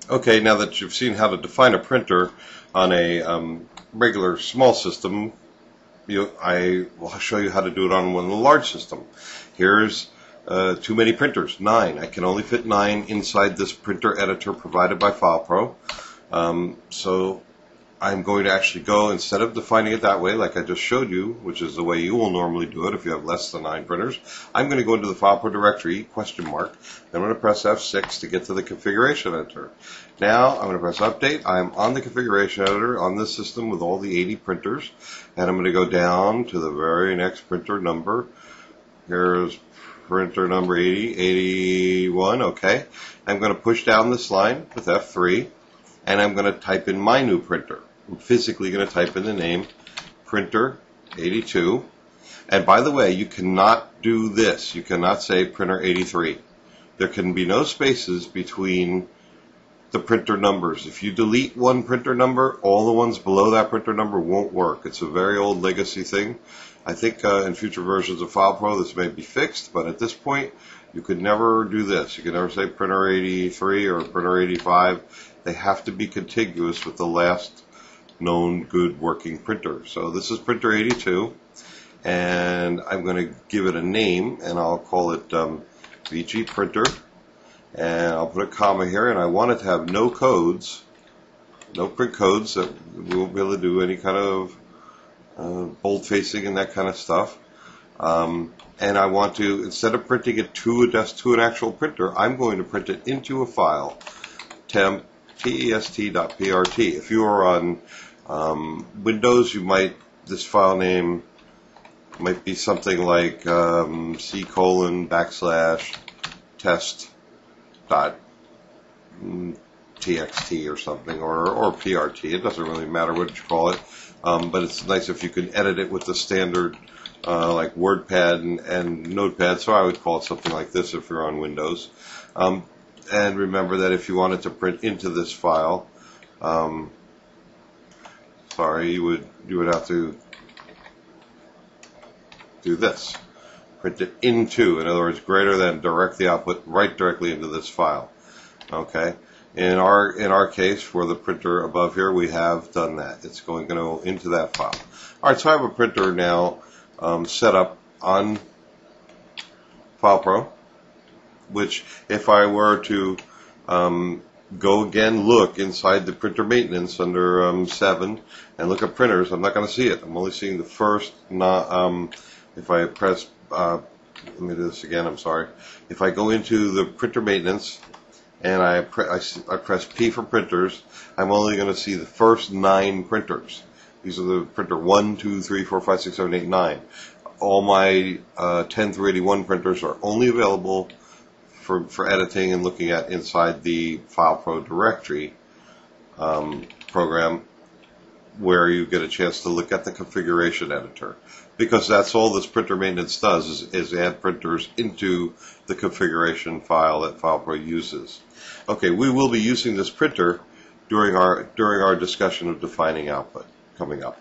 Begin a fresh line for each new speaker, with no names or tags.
Okay, now that you've seen how to define a printer on a regular small system, I will show you how to do it on one large system. Here's too many printers, 9. I can only fit 9 inside this printer editor provided by FilePro. So I'm going to actually go, instead of defining it that way, like I just showed you, which is the way you will normally do it if you have less than 9 printers, I'm going to go into the FilePro directory, question mark, then I'm going to press F6 to get to the configuration editor. Now I'm going to press update. I'm on the configuration editor on this system with all the 80 printers, and I'm going to go down to the very next printer number. Here's printer number 80, 81, okay. I'm going to push down this line with F3, and I'm going to type in my new printer. I'm physically going to type in the name, printer 82. And by the way, you cannot do this. You cannot say printer 83. There can be no spaces between the printer numbers. If you delete one printer number, all the ones below that printer number won't work. It's a very old legacy thing. I think in future versions of FilePro this may be fixed, but at this point you could never do this. You could never say printer 83 or printer 85. They have to be contiguous with the last known good working printer. So this is printer 82, and I'm going to give it a name, and I'll call it VG printer, and I'll put a comma here, and I want it to have no codes, no print codes, that we won't be able to do any kind of bold facing and that kind of stuff. And I want to, instead of printing it to an actual printer, I'm going to print it into a file, temp test.prt. If you are on Windows, this file name might be something like c:/test.txt or something, or PRT. It doesn't really matter what you call it, but it's nice if you can edit it with the standard like WordPad and Notepad, so I would call it something like this if you're on Windows. And remember that if you wanted to print into this file, you would have to do this. Print it into, in other words, greater than, direct the output right directly into this file. Okay. In our case, for the printer above here, we have done that. It's going to go into that file. All right. So I have a printer now set up on FilePro, which if I were to go again, look inside the printer maintenance under 7 and look at printers, I'm not going to see it. I'm only seeing the first, if I press, let me do this again, I'm sorry. If I go into the printer maintenance and I press P for printers, I'm only going to see the first 9 printers. These are the printer 1, 2, 3, 4, 5, 6, 7, 8, 9. All my 10 through 81 printers are only available for editing and looking at inside the FilePro directory program, where you get a chance to look at the configuration editor, because that's all this printer maintenance does is add printers into the configuration file that FilePro uses. Okay, we will be using this printer during our discussion of defining output coming up.